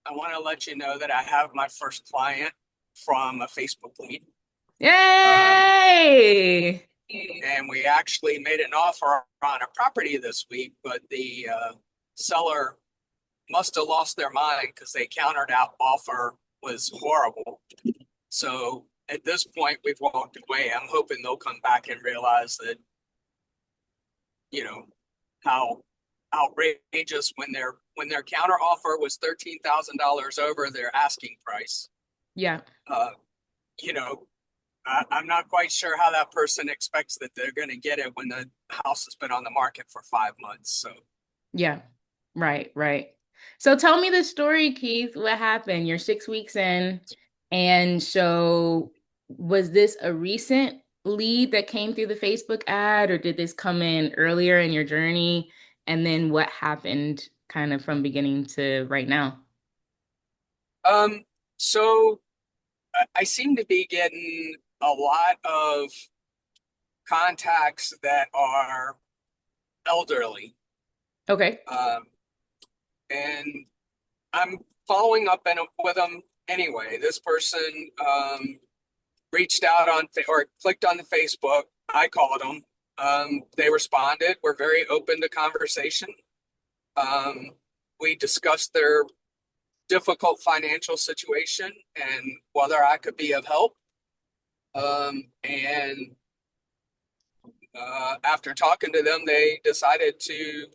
I want to let you know that I have my first client from a Facebook lead. Um, Yay! and we actually made an offer on a property this week, but the seller must have lost their mind because they countered out offer was horrible. So at this point, we've walked away. I'm hoping they'll come back and realize that, you know, how outrageous when their counter offer was $13,000 over their asking price. Yeah, Uh, you know, I'm not quite sure how that person expects that they're going to get it when the house has been on the market for 5 months. So, yeah. Right, right. So tell me the story, Keith. What happened? You're 6 weeks in. And so was this a recent lead that came through the Facebook ad, or did this come in earlier in your journey? And then what happened kind of from beginning to right now? um, so I seem to be getting a lot of contacts that are elderly, Okay. um, and I'm following up with them anyway. This person reached out on or clicked on the Facebook. I called them. They responded. We're very open to conversation. Um, we discussed their difficult financial situation and whether I could be of help. And after talking to them, they decided to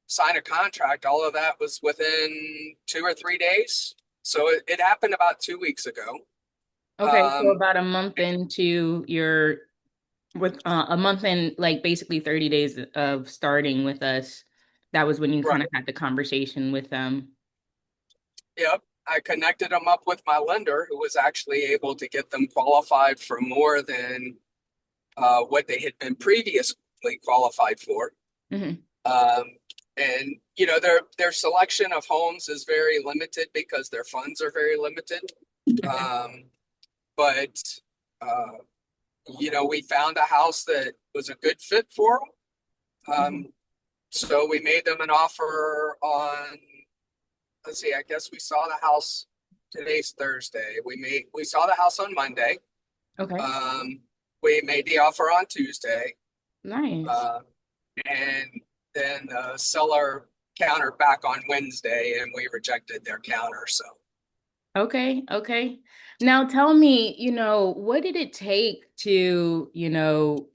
sign a contract. All of that was within 2 or 3 days. So it happened about 2 weeks ago. Okay, so Um, about a month into your with a month in, like basically 30 days of starting with us, that was when you kind right. of had the conversation with them. Yep. I connected them up with my lender, who was actually able to get them qualified for more than what they had been previously qualified for. Hmm. Um, and their selection of homes is very limited because their funds are very limited. Okay. Um, but uh, we found a house that was a good fit for them. Hmm. So we made them an offer on. Let's see. I guess we saw the house. Today's Thursday. We saw the house on Monday. Okay. Um, we made the offer on Tuesday. Nice. Uh, and then the seller countered back on Wednesday, and we rejected their counter. So, Okay. Okay. Now tell me, what did it take to,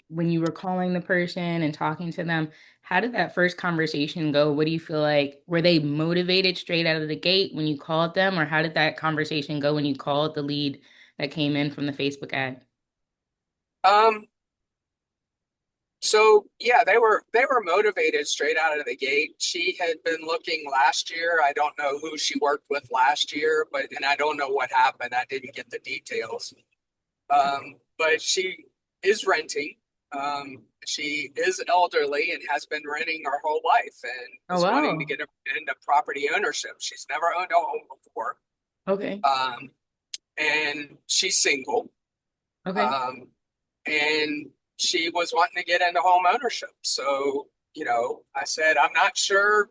when you were calling the person and talking to them, how did that first conversation go? What do you feel like? Were they motivated straight out of the gate when you called them, or how did that conversation go when you called the lead that came in from the Facebook ad? um, so yeah, they were motivated straight out of the gate. She had been looking last year. I don't know who she worked with last year, and I don't know what happened. I didn't get the details. But she is renting. She is elderly and has been renting her whole life and Oh, is wanting to wow. get into property ownership. She's never owned a home before. Okay. Um, and she's single. Okay. Um, and she was wanting to get into home ownership. So, I said, I'm not sure,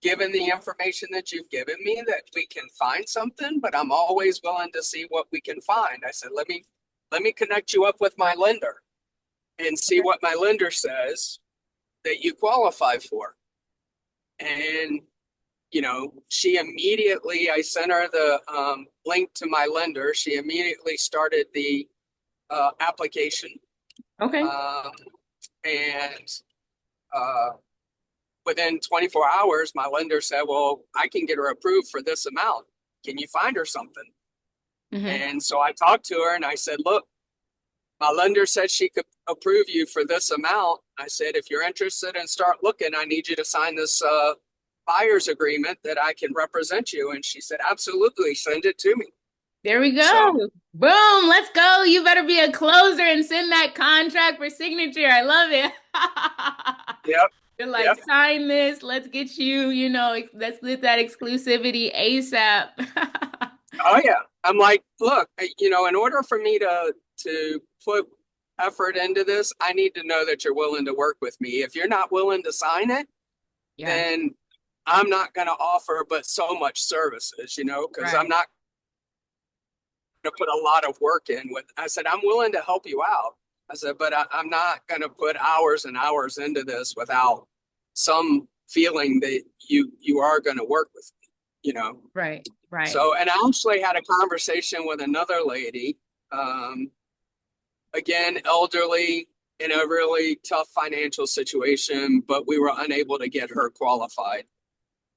given the information that you've given me, that we can find something, but I'm always willing to see what we can find. I said, let me connect you up with my lender and see what my lender says that you qualify for. And she immediately, I sent her the link to my lender. She immediately started the application. Okay. Um, and uh, within 24 hours, my lender said, well, I can get her approved for this amount. Can you find her something? Hmm. And so I talked to her and I said, look, my lender said she could approve you for this amount. I said, if you're interested and start looking, I need you to sign this buyer's agreement that I can represent you. And she said, absolutely, send it to me. There we go. So, Boom. Let's go. You better be a closer and send that contract for signature. I love it. yep, You're like, yep. sign this. Let's get you, let's get that exclusivity ASAP. Oh, yeah. I'm like, look, in order for me to put effort into this, I need to know that you're willing to work with me. If you're not willing to sign it, Yeah. then I'm not going to offer but so much services, because I'm Right. not going to put a lot of work in with. I said, I'm willing to help you out. I said, but I'm not going to put hours and hours into this without some feeling that you are going to work with me. Right. Right. So, and I actually had a conversation with another lady, um, again, elderly in a really tough financial situation, but we were unable to get her qualified.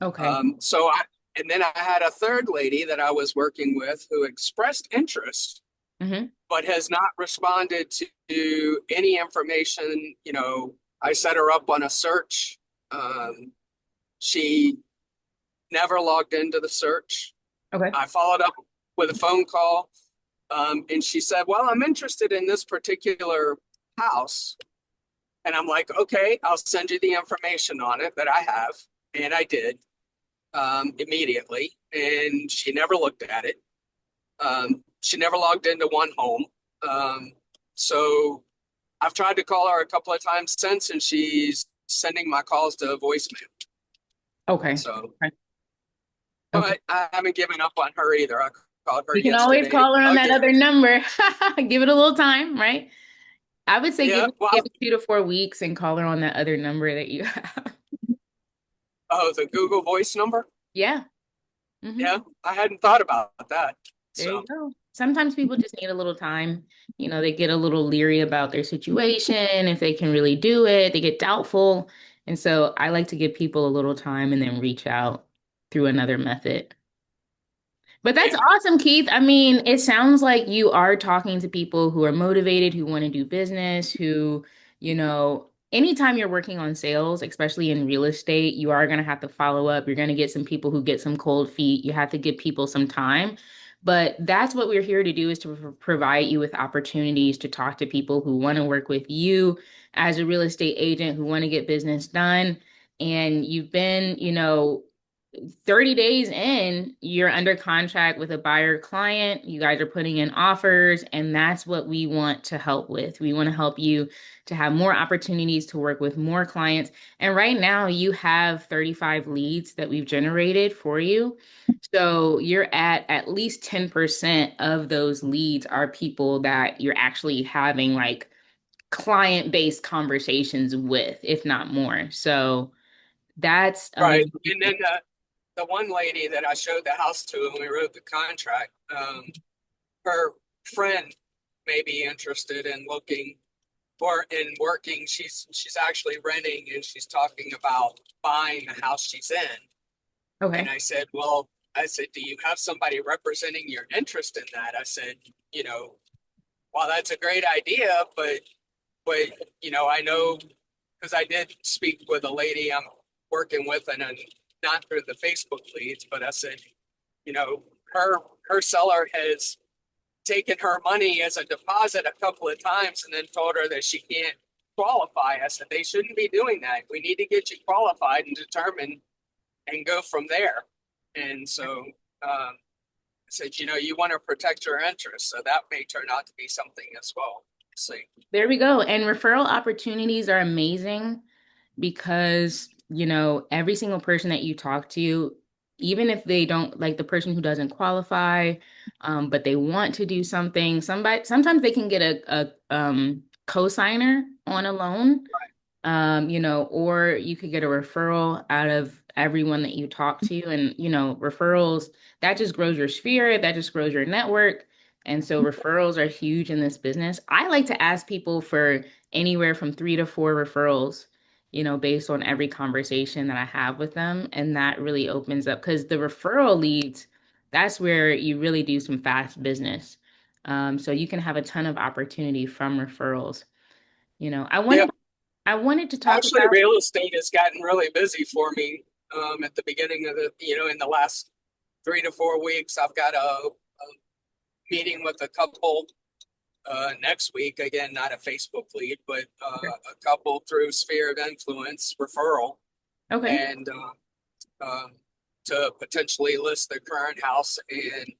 Okay. Um, so I, and then I had a third lady that I was working with who expressed interest, Hmm. but has not responded to any information. I set her up on a search. Um, she never logged into the search. Okay. I followed up with a phone call, and she said, "Well, I'm interested in this particular house." And I'm like, "Okay, I'll send you the information on it that I have." And I did, immediately, and she never looked at it. She never logged into One Home. Um, so I've tried to call her a couple of times since, and she's sending my calls to voicemail. Okay. So, Okay. Okay. but I haven't given up on her either. I called her You can always yesterday call her on that again. other number. Give it a little time, right? I would say Yeah, give well, it 2 to 4 weeks and call her on that other number that you have. oh, the Google Voice number. Yeah. Hmm. Yeah, I hadn't thought about that. There you So, go. Sometimes people just need a little time. They get a little leery about their situation, if they can really do it, they get doubtful. And so I like to give people a little time and then reach out through another method. But that's yeah, awesome, Keith. I mean, it sounds like you are talking to people who are motivated, who want to do business, anytime you're working on sales, especially in real estate, you are going to have to follow up. You're going to get some people who get some cold feet. You have to give people some time. But that's what we're here to do is to provide you with opportunities to talk to people who want to work with you as a real estate agent, who want to get business done. And you've been, 30 days in, you're under contract with a buyer client. You guys are putting in offers, and that's what we want to help with. We want to help you to have more opportunities to work with more clients. And right now, you have 35 leads that we've generated for you. So you're at least 10% of those leads are people that you're actually having like client-based conversations with, if not more. So that's right. amazing. And then the one lady that I showed the house to when we wrote the contract, her friend may be interested in looking or in working. She's actually renting, and she's talking about buying the house she's in. And Okay. I said, do you have somebody representing your interest in that? I said, you know, well, that's a great idea, but I know because I did speak with a lady I'm working with, and not through the Facebook leads, but I said, you know, her seller has taken her money as a deposit a couple of times and then told her that she can't qualify. I said they shouldn't be doing that. We need to get you qualified and determine and go from there. And so I said, you want to protect your interests, so that may turn out to be something as well. See. There we go. And referral opportunities are amazing because, every single person that you talk to, even if they don't like the person who doesn't qualify, but they want to do something, sometimes they can get a co-signer on a loan, or you could get a referral out of everyone that you talk to. And, referrals, that just grows your sphere, that just grows your network. And so referrals are huge in this business. I like to ask people for anywhere from 3 to 4 referrals, based on every conversation that I have with them. And that really opens up because the referral leads, that's where you really do some fast business. So you can have a ton of opportunity from referrals. You know, I Yeah, wanted I wanted to talk actually, about. real estate has gotten really busy for me. At the beginning of in the last 3 to 4 weeks, I've got a meeting with a couple next week. Again, not a Facebook lead, but a couple through Sphere of Influence referral, Okay, and to potentially list their current house and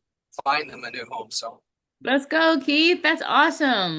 find them a new home. So let's go, Keith. That's awesome.